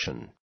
expression.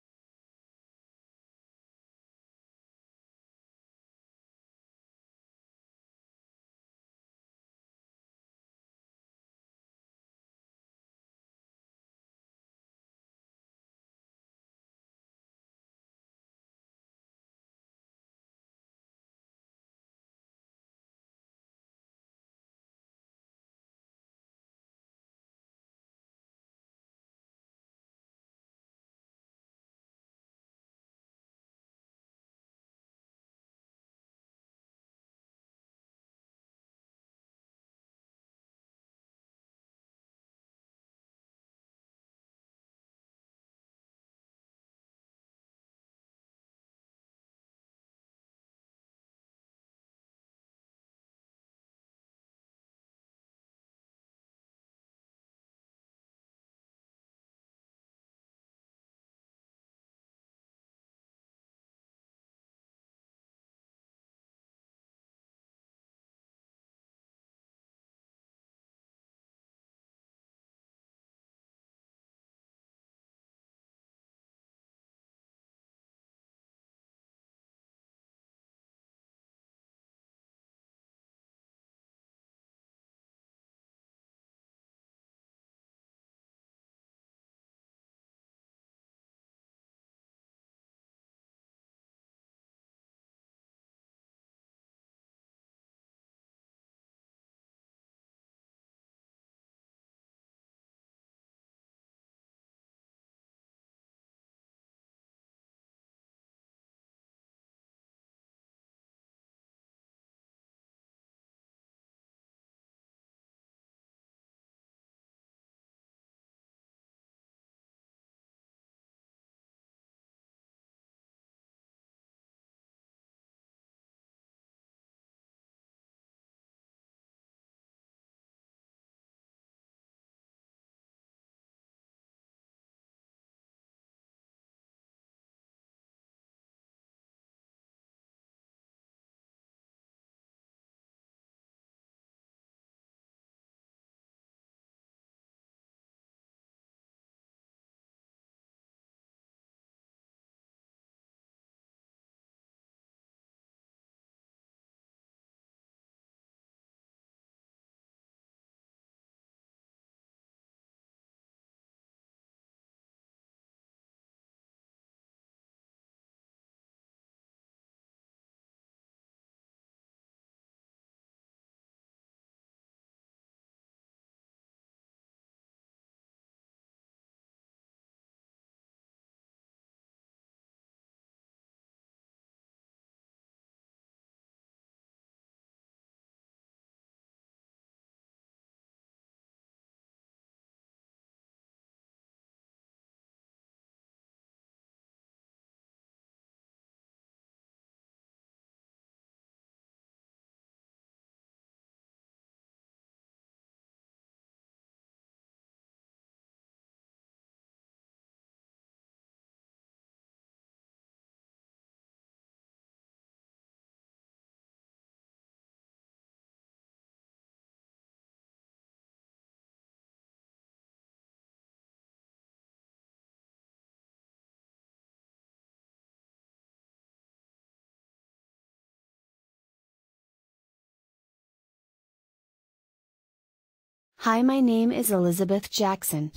Hi, my name is Elizabeth Jackson.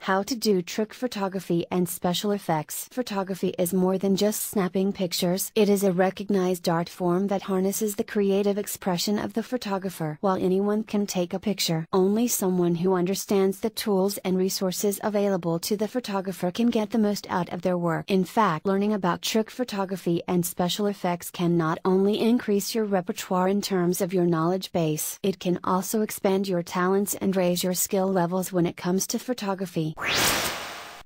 How to do trick photography and special effects. Photography is more than just snapping pictures. It is a recognized art form that harnesses the creative expression of the photographer. While anyone can take a picture, only someone who understands the tools and resources available to the photographer can get the most out of their work. In fact, learning about trick photography and special effects can not only increase your repertoire in terms of your knowledge base, it can also expand your talents and raise your skill levels when it comes to photography.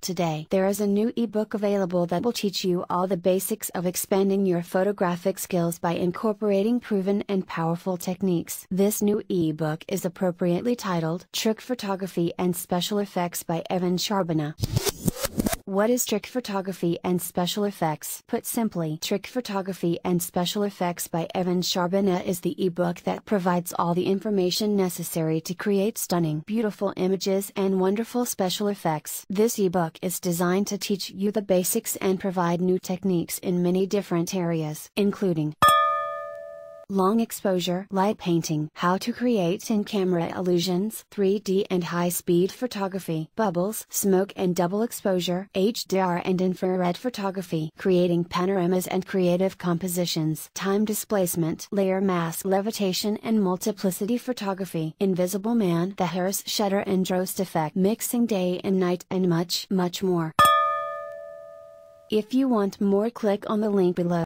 Today, there is a new ebook available that will teach you all the basics of expanding your photographic skills by incorporating proven and powerful techniques. This new ebook is appropriately titled Trick Photography and Special Effects by Evan Charbonneau. What is trick photography and special effects? Put simply, Trick Photography and Special Effects by Evan Charbonnet is the ebook that provides all the information necessary to create stunning, beautiful images and wonderful special effects. This ebook is designed to teach you the basics and provide new techniques in many different areas, including long exposure, light painting, how to create in-camera illusions, 3D and high-speed photography, bubbles, smoke and double exposure, HDR and infrared photography, creating panoramas and creative compositions, time displacement, layer mask levitation and multiplicity photography, invisible man, the Harris shutter and Drost effect, mixing day and night and much more. If you want more, click on the link below.